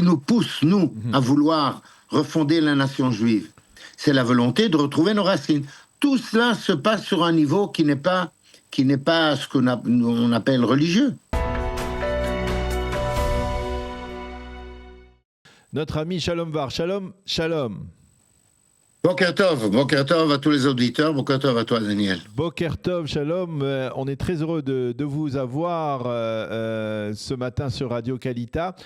qui nous pousse, nous, à vouloir refonder la nation juive? C'est la volonté de retrouver nos racines. Tout cela se passe sur un niveau qui n'est pas ce qu'on appelle religieux. Notre ami Shalom Var. Shalom. Boker Tov à tous les auditeurs, Boker Tov à toi Daniel. Boker Tov, Shalom, on est très heureux de vous avoir ce matin sur Radio Kalita.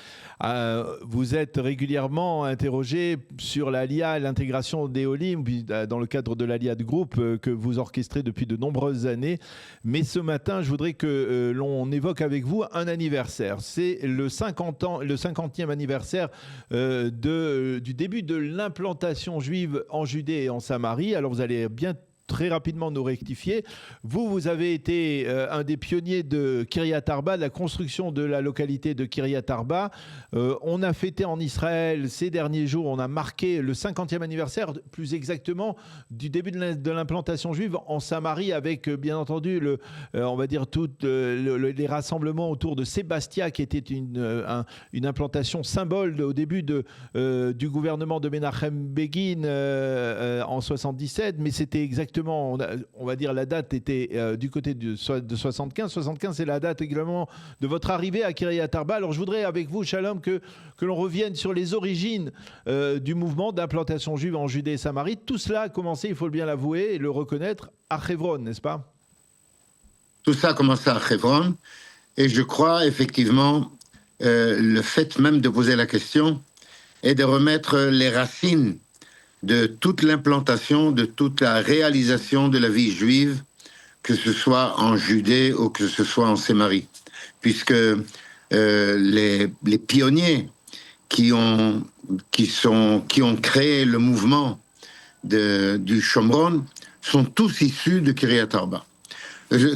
Vous êtes régulièrement interrogé sur l'Aliyah, l'intégration des Olim, dans le cadre de l'Aliyah de groupe que vous orchestrez depuis de nombreuses années. Mais ce matin, je voudrais que l'on évoque avec vous un anniversaire. C'est le 50e anniversaire du début de l'implantation juive en Judée et en Samarie. Alors vous allez bien très rapidement nous rectifier. Vous avez été un des pionniers de Kiryat Arba, de la construction de la localité de Kiryat Arba. On a fêté en Israël ces derniers jours, on a marqué le 50e anniversaire, plus exactement, du début de l'implantation juive en Samarie, avec bien entendu, on va dire, les rassemblements autour de Sébastia, qui était une implantation symbole au début du gouvernement de Menachem Begin en 77, mais c'était exactement, on va dire, la date était du côté de 75. 75, c'est la date également de votre arrivée à Kiryat Arba. Alors je voudrais avec vous, Shalom, que l'on revienne sur les origines du mouvement d'implantation juive en Judée et Samarie. Tout cela a commencé, il faut bien l'avouer et le reconnaître, à Hebron, n'est-ce pas? Tout ça a commencé à Hebron, et je crois effectivement le fait même de poser la question est de remettre les racines de toute l'implantation, de toute la réalisation de la vie juive, que ce soit en Judée ou que ce soit en Samarie. Puisque les pionniers qui ont créé le mouvement du Shomron sont tous issus de Kiryat Arba.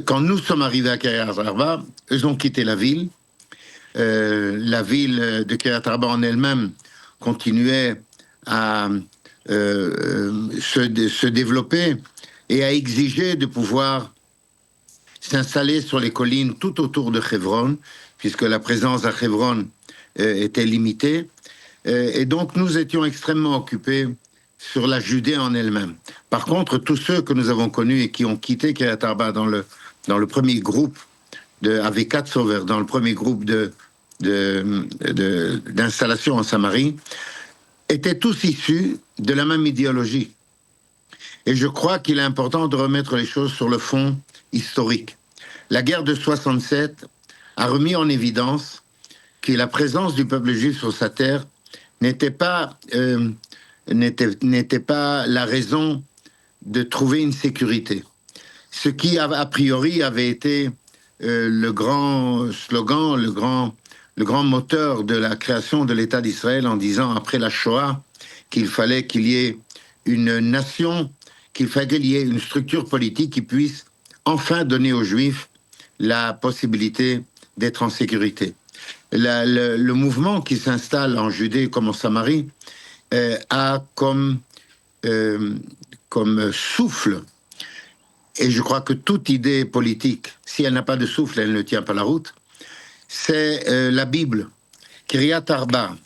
Quand nous sommes arrivés à Kiryat Arba, ils ont quitté la ville. La ville de Kiryat Arba en elle-même continuait à se développer et à exiger de pouvoir s'installer sur les collines tout autour de Hebron, puisque la présence à Hebron était limitée. Et donc, nous étions extrêmement occupés sur la Judée en elle-même. Par contre, tous ceux que nous avons connus et qui ont quitté Kiryat Arba dans le premier groupe avec Katsover, dans le premier groupe d'installation en Samarie, étaient tous issus de la même idéologie. Et je crois qu'il est important de remettre les choses sur le fond historique. La guerre de 67 a remis en évidence que la présence du peuple juif sur sa terre n'était pas la raison de trouver une sécurité. Ce qui, a priori, avait été le grand slogan, le grand moteur de la création de l'État d'Israël, en disant, après la Shoah, qu'il fallait qu'il y ait une nation, qu'il fallait qu'il y ait une structure politique qui puisse enfin donner aux Juifs la possibilité d'être en sécurité. Le mouvement qui s'installe en Judée comme en Samarie a comme souffle, et je crois que toute idée politique, si elle n'a pas de souffle, elle ne tient pas la route, c'est la Bible. Kiryat Arba,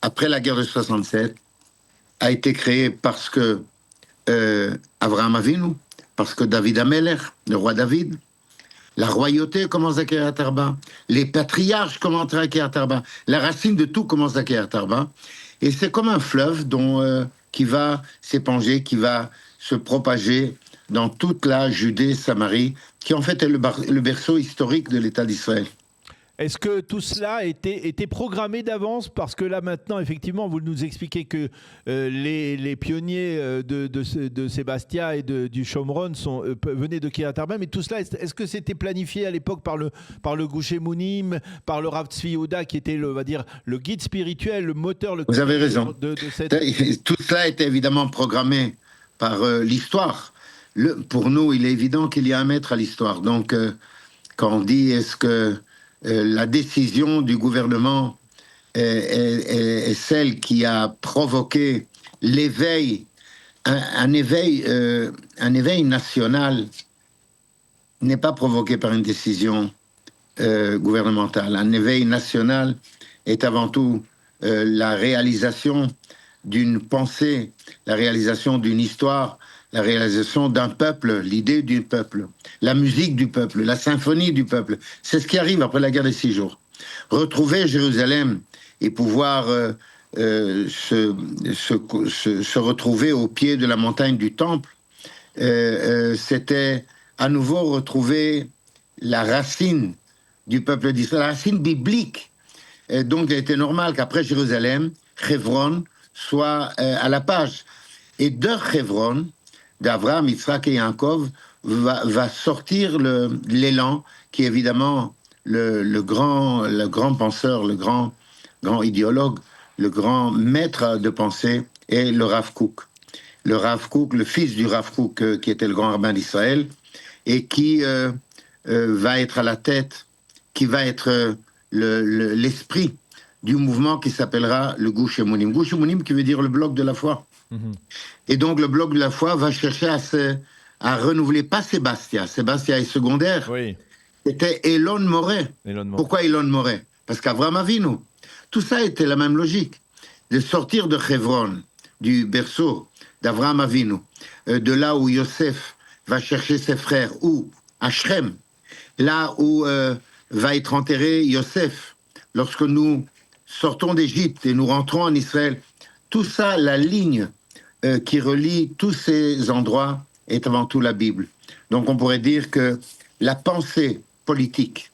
après la guerre de 67, a été créée parce que Avraham Avinu, parce que David Amelech, le roi David, la royauté commence à Kiryat Arba, les patriarches commencent à Kiryat Arba, la racine de tout commence à Kiryat Arba, et c'est comme un fleuve qui va s'épanger, qui va se propager dans toute la Judée, Samarie, qui en fait est le berceau historique de l'État d'Israël. Est-ce que tout cela était programmé d'avance? Parce que là, maintenant, effectivement, vous nous expliquez que les pionniers de Sébastia et du Shomron venaient de Kiryat Arba, mais tout cela, est-ce que c'était planifié à l'époque par le Gouché Mounim, par le Rav Tzvi Yehuda, qui était, on va dire, le guide spirituel, le moteur... Vous avez raison. Tout cela était évidemment programmé par l'histoire. Pour nous, il est évident qu'il y a un maître à l'histoire. Donc, quand on dit est-ce que la décision du gouvernement est celle qui a provoqué l'éveil, un éveil national n'est pas provoqué par une décision gouvernementale. Un éveil national est avant tout la réalisation d'une pensée, la réalisation d'une histoire, la réalisation d'un peuple, l'idée du peuple, la musique du peuple, la symphonie du peuple. C'est ce qui arrive après la guerre des 6 jours. Retrouver Jérusalem et pouvoir se retrouver au pied de la montagne du Temple, c'était à nouveau retrouver la racine du peuple d'Israël, la racine biblique. Et donc, il était normal qu'après Jérusalem, Hebron soit à la page. Et de Hebron, d'Abraham, Yitzhak et Yaakov, va sortir l'élan qui est évidemment le grand penseur, le grand idéologue, le grand maître de pensée est le Rav Kook. Le Rav Kook, le fils du Rav Kook, qui était le grand rabbin d'Israël, et qui va être à la tête, qui va être l'esprit du mouvement qui s'appellera le Gush Emunim. Gush Emunim qui veut dire le bloc de la foi. Et donc le bloc de la foi va chercher à renouveler, pas Sébastien. Sébastien est secondaire. Oui. C'était Elon Moreh. Pourquoi Elon Moreh? Parce qu'Avraham Avinu. Tout ça était la même logique. De sortir de Hebron, du berceau d'Avraham Avinu, de là où Yosef va chercher ses frères, ou à Shrem, là où va être enterré Yosef, lorsque nous sortons d'Égypte et nous rentrons en Israël. Tout ça, la ligne qui relie tous ces endroits est avant tout la Bible. Donc on pourrait dire que la pensée politique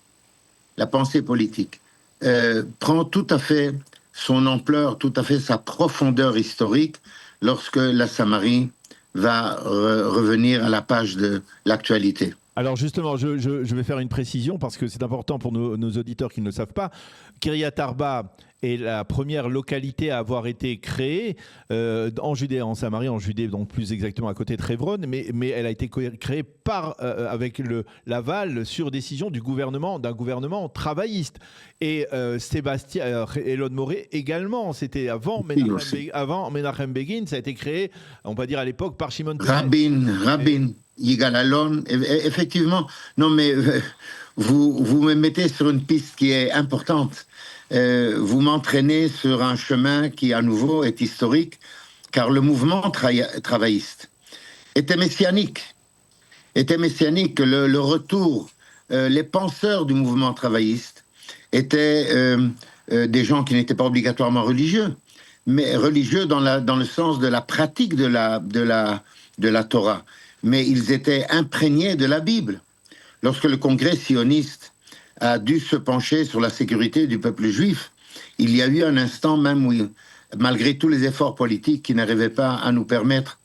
prend tout à fait son ampleur, tout à fait sa profondeur historique lorsque la Samarie va revenir à la page de l'actualité. Alors justement, je vais faire une précision parce que c'est important pour nos auditeurs qui ne le savent pas. Kiryat Arba est la première localité à avoir été créée en Judée, en Samarie, en Judée, donc plus exactement à côté de Hebron, mais elle a été créée avec l'aval sur décision d'un gouvernement travailliste. Et Sébastien Elon Moreh également, c'était avant Menachem Begin, ça a été créé, on va dire à l'époque, par Shimon Peres. Rabin. Yigal Allon, effectivement. Non, mais vous me mettez sur une piste qui est importante. Vous m'entraînez sur un chemin qui, à nouveau, est historique, car le mouvement travailliste était messianique. Le retour, les penseurs du mouvement travailliste étaient des gens qui n'étaient pas obligatoirement religieux, mais religieux dans le sens de la pratique de la Torah. Mais ils étaient imprégnés de la Bible. Lorsque le Congrès sioniste a dû se pencher sur la sécurité du peuple juif, il y a eu un instant même où, malgré tous les efforts politiques qui n'arrivaient pas à nous permettre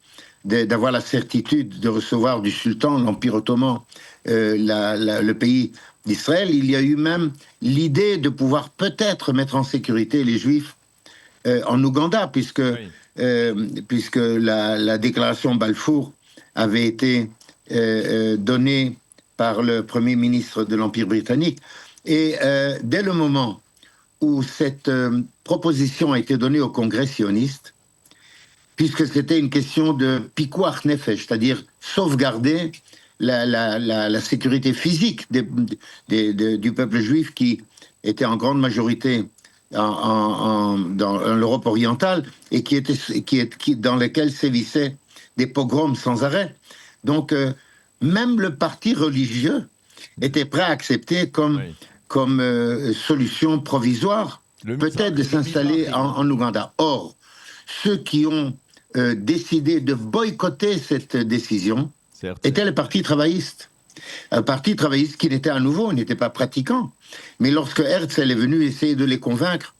d'avoir la certitude de recevoir du sultan, l'Empire ottoman, le pays d'Israël, il y a eu même l'idée de pouvoir peut-être mettre en sécurité les Juifs en Ouganda, puisque la déclaration Balfour avait été donnée par le Premier ministre de l'Empire britannique. Et dès le moment où cette proposition a été donnée au Congrès sioniste, puisque c'était une question de pikuach nefesh, c'est-à-dire sauvegarder la sécurité physique du peuple juif qui était en grande majorité dans l'Europe orientale et dans lequel sévissaient des pogroms sans arrêt. Donc, même le parti religieux était prêt à accepter comme solution provisoire, peut-être de s'installer en Ouganda. Or, ceux qui ont décidé de boycotter cette décision étaient le parti travailliste. Un parti travailliste qui n'était à nouveau, n'était pas pratiquant. Mais lorsque Herzl est venu essayer de les convaincre,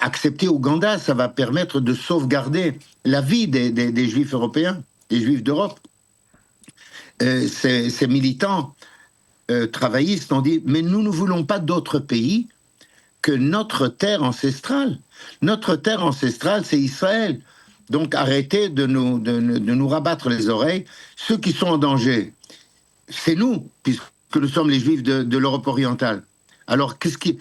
accepter Ouganda, ça va permettre de sauvegarder la vie des Juifs européens, des Juifs d'Europe. Ces militants travaillistes ont dit « Mais nous ne voulons pas d'autre pays que notre terre ancestrale. Notre terre ancestrale, c'est Israël. Donc arrêtez de nous rabattre les oreilles. Ceux qui sont en danger, c'est nous, puisque nous sommes les Juifs de l'Europe orientale. Alors qu'est-ce qui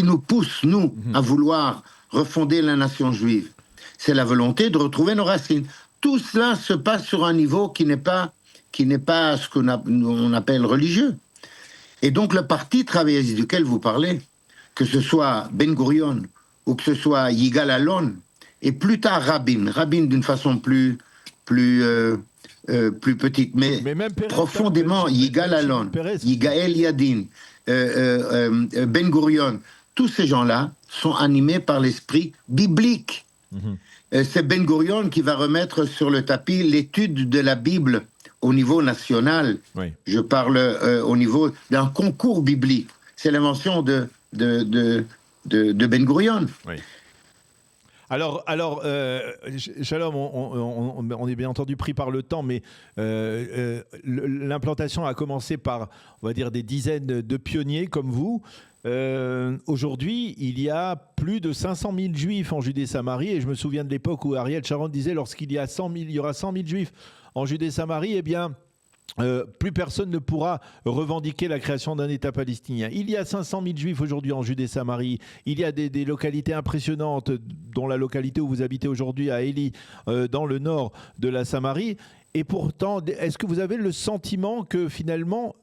nous pousse, nous, à vouloir refonder la nation juive? C'est la volonté de retrouver nos racines. Tout cela se passe sur un niveau qui n'est pas ce qu'on appelle religieux. Et donc le parti travailliste duquel vous parlez, que ce soit Ben Gurion ou que ce soit Yigal Allon, et plus tard Rabin d'une façon plus petite, mais même Pérez, profondément, Yigal Allon, Yigael Yadin, Ben Gurion, tous ces gens-là sont animés par l'esprit biblique. C'est Ben Gurion qui va remettre sur le tapis l'étude de la Bible au niveau national. Oui. Je parle au niveau d'un concours biblique. C'est l'invention de Ben Gurion. Oui. Alors Shalom, on est bien entendu pris par le temps, mais l'implantation a commencé par, on va dire, des dizaines de pionniers comme vous. Aujourd'hui, il y a plus de 500 000 juifs en Judée-Samarie, et je me souviens de l'époque où Ariel Sharon disait, lorsqu'il y a 100 000, il y aura 100 000 juifs en Judée-Samarie, eh bien, plus personne ne pourra revendiquer la création d'un État palestinien. Il y a 500 000 juifs aujourd'hui en Judée-Samarie. Il y a des localités impressionnantes, dont la localité où vous habitez aujourd'hui, à Élie, dans le nord de la Samarie. Et pourtant, est-ce que vous avez le sentiment que finalement,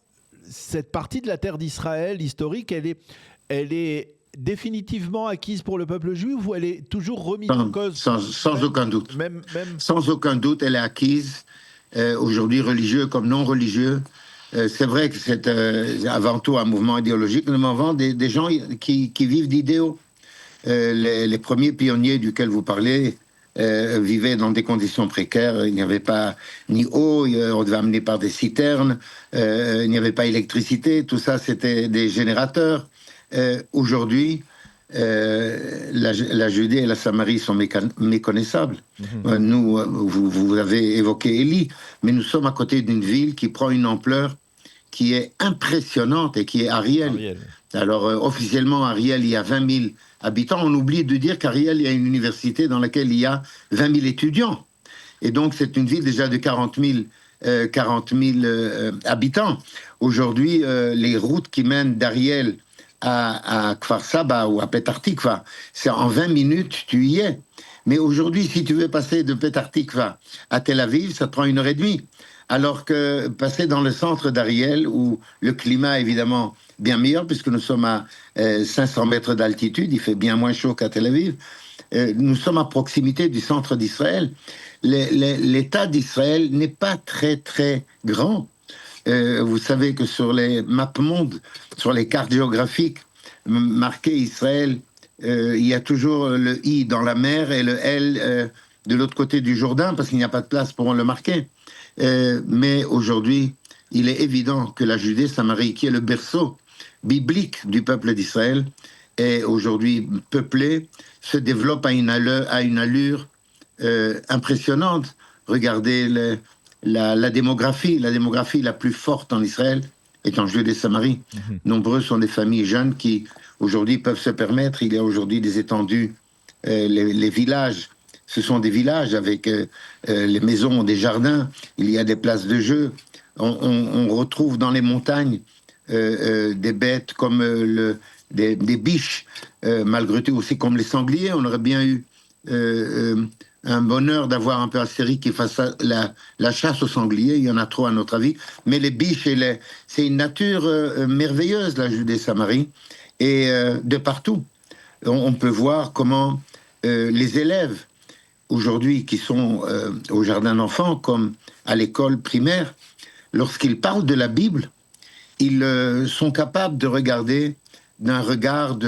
cette partie de la terre d'Israël historique, elle est définitivement acquise pour le peuple juif, ou elle est toujours remise en cause? Sans aucun doute. Sans aucun doute, elle est acquise. Aujourd'hui, religieux comme non religieux. C'est vrai que c'est avant tout un mouvement idéologique, mais avant des gens qui vivent d'idéaux. Les premiers pionniers duquel vous parlez vivaient dans des conditions précaires. Il n'y avait pas ni eau, on devait amener par des citernes, il n'y avait pas d'électricité, tout ça c'était des générateurs. Aujourd'hui, la Judée et la Samarie sont méconnaissables. Nous, vous avez évoqué Élie, mais nous sommes à côté d'une ville qui prend une ampleur qui est impressionnante et qui est Ariel. Alors, officiellement, Ariel, il y a 20 000 habitants. On oublie de dire qu'Ariel, il y a une université dans laquelle il y a 20 000 étudiants. Et donc, c'est une ville déjà de 40 000 habitants. Aujourd'hui, les routes qui mènent d'Ariel à Kfar Saba ou à Petah Tikva, c'est en 20 minutes, tu y es. Mais aujourd'hui, si tu veux passer de Petah Tikva à Tel Aviv, ça te prend 1h30. Alors que passer dans le centre d'Ariel, où le climat est évidemment bien meilleur, puisque nous sommes à 500 mètres d'altitude, il fait bien moins chaud qu'à Tel Aviv, nous sommes à proximité du centre d'Israël. L'État d'Israël n'est pas très, très grand. Vous savez que sur les maps mondes, sur les cartes géographiques marquées Israël, il y a toujours le I dans la mer et le L de l'autre côté du Jourdain, parce qu'il n'y a pas de place pour le marquer. Mais aujourd'hui, il est évident que la Judée-Samarie, qui est le berceau biblique du peuple d'Israël, est aujourd'hui peuplée, se développe à une allure impressionnante. Regardez la démographie la plus forte en Israël est en Judée-Samarie. Nombreux sont des familles jeunes qui aujourd'hui peuvent se permettre. Il y a aujourd'hui des étendues, les villages. Ce sont des villages avec les maisons, des jardins. Il y a des places de jeu. On retrouve dans les montagnes des bêtes comme des biches, malgré tout aussi comme les sangliers. On aurait bien eu un bonheur d'avoir un peu Astérix qui fasse la chasse aux sangliers. Il y en a trop à notre avis. Mais les biches, c'est une nature merveilleuse, la Judée-Samarie. Et de partout, on peut voir comment les élèves, aujourd'hui, qui sont au jardin d'enfants, comme à l'école primaire, lorsqu'ils parlent de la Bible, ils sont capables de regarder d'un regard,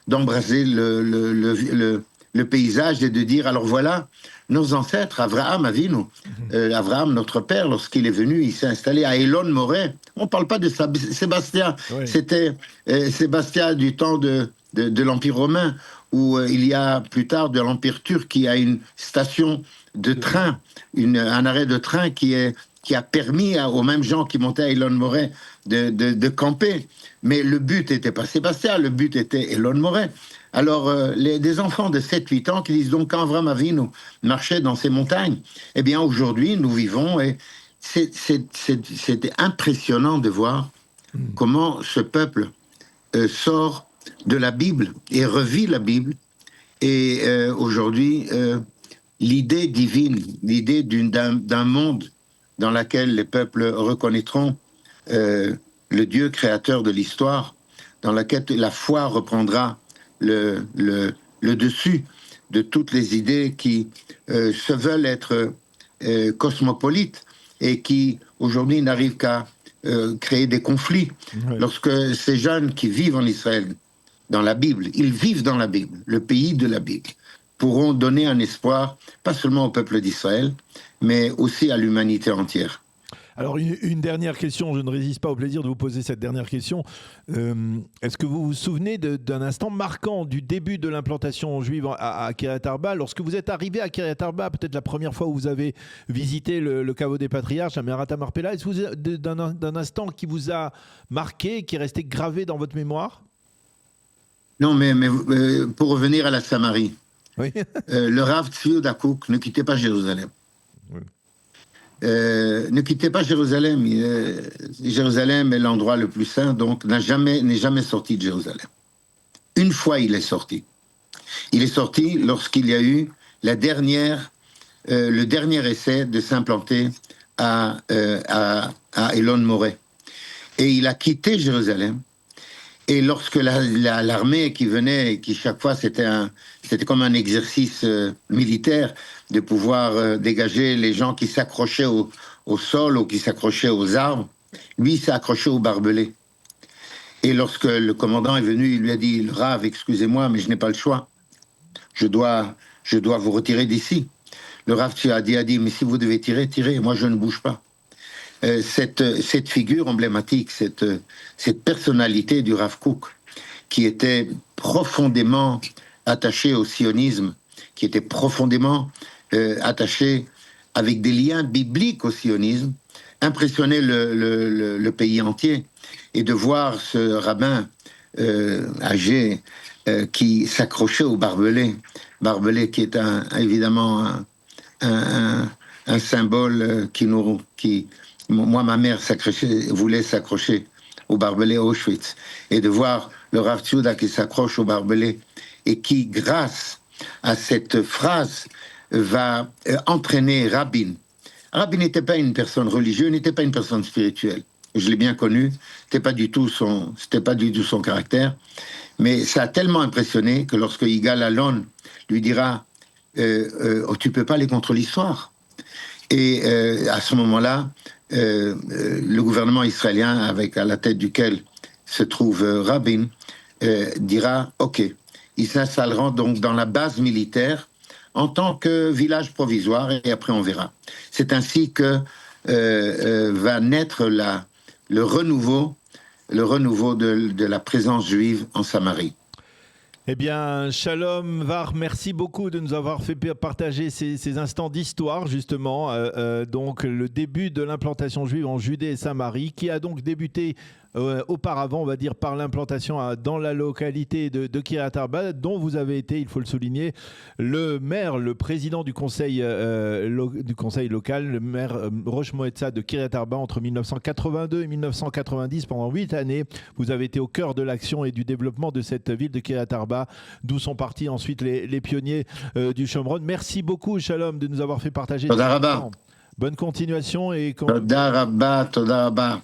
d'embraser le paysage et de dire, alors voilà, nos ancêtres, Abraham Avinu, Abraham, notre père, lorsqu'il est venu, il s'est installé à Elon Moreh. On ne parle pas de Sébastien, oui. C'était Sébastien du temps de l'Empire romain, où il y a plus tard de l'Empire turc, qui a une station de train, un arrêt de train qui a permis aux mêmes gens qui montaient à Elon Moreh de camper. Mais le but n'était pas Sébastien, le but était Elon Moreh. Alors, des enfants de 7-8 ans qui disent donc quand Abraham Avinu marchait dans ces montagnes, eh bien aujourd'hui nous vivons, et c'était impressionnant de voir comment ce peuple sort de la Bible et revit la Bible. Et aujourd'hui, l'idée divine, l'idée d'un monde dans lequel les peuples reconnaîtront le Dieu créateur de l'histoire dans laquelle la foi reprendra le dessus de toutes les idées qui se veulent être cosmopolites et qui aujourd'hui n'arrivent qu'à créer des conflits. Ouais. Lorsque ces jeunes qui vivent en Israël, dans la Bible, ils vivent dans la Bible, le pays de la Bible, pourront donner un espoir, pas seulement au peuple d'Israël, mais aussi à l'humanité entière. Alors, une dernière question, je ne résiste pas au plaisir de vous poser cette dernière question. Est-ce que vous vous souvenez d'un instant marquant du début de l'implantation juive à Kiryat Arba? Lorsque vous êtes arrivé à Kiryat Arba, peut-être la première fois où vous avez visité le caveau des patriarches, la Me'arat Marpella, est-ce que vous d'un instant qui vous a marqué, qui est resté gravé dans votre mémoire? Non, mais pour revenir à la Samarie, oui. Le Rav Tzvi Yehuda Kook ne quittait pas Jérusalem. Oui. Ne quittez pas Jérusalem. Jérusalem est l'endroit le plus saint, donc n'est jamais sorti de Jérusalem. Une fois, il est sorti. Il est sorti lorsqu'il y a eu le dernier essai de s'implanter à Elon Moreh. Et il a quitté Jérusalem. Et lorsque l'armée qui venait, et qui chaque fois c'était comme un exercice militaire de pouvoir dégager les gens qui s'accrochaient au sol ou qui s'accrochaient aux arbres, lui s'est accroché au barbelé. Et lorsque le commandant est venu, il lui a dit « Rav, excusez-moi, mais je n'ai pas le choix. Je dois vous retirer d'ici. » Le Rav a dit « Mais si vous devez tirer, tirez, moi je ne bouge pas. » Cette figure emblématique, cette personnalité du Rav Kook, qui était profondément attaché au sionisme, qui était profondément attaché avec des liens bibliques au sionisme, impressionnait le pays entier. Et de voir ce rabbin âgé qui s'accrochait au barbelé qui est évidemment un symbole qui moi, ma mère voulait s'accrocher au barbelé à Auschwitz. Et de voir le Rav Tzvi Yehuda qui s'accroche au barbelé et qui, grâce à cette phrase, va entraîner Rabin. Rabin n'était pas une personne religieuse, n'était pas une personne spirituelle. Je l'ai bien connu, c'était pas du tout son caractère. Mais ça a tellement impressionné que lorsque Yigal Allon lui dira oh, tu peux pas aller contre l'histoire. Et à ce moment-là, le gouvernement israélien, à la tête duquel se trouve Rabin, dira « Ok, ils s'installeront donc dans la base militaire en tant que village provisoire et après on verra. » C'est ainsi que va naître le renouveau de la présence juive en Samarie. Eh bien, Shalom Var, merci beaucoup de nous avoir fait partager ces instants d'histoire, justement. Donc, le début de l'implantation juive en Judée et Samarie, qui a donc débuté auparavant, on va dire, par l'implantation dans la localité de Kiryat Arba, dont vous avez été, il faut le souligner, le maire, le président du conseil local, le maire Rosh Moetza de Kiryat Arba entre 1982 et 1990, pendant 8 années. Vous avez été au cœur de l'action et du développement de cette ville de Kiryat Arba, d'où sont partis ensuite les pionniers du Shomron. Merci beaucoup, Shalom, de nous avoir fait partager. Toda Rabba. Bonne continuation et... Toda Rabba, Toda Rabba.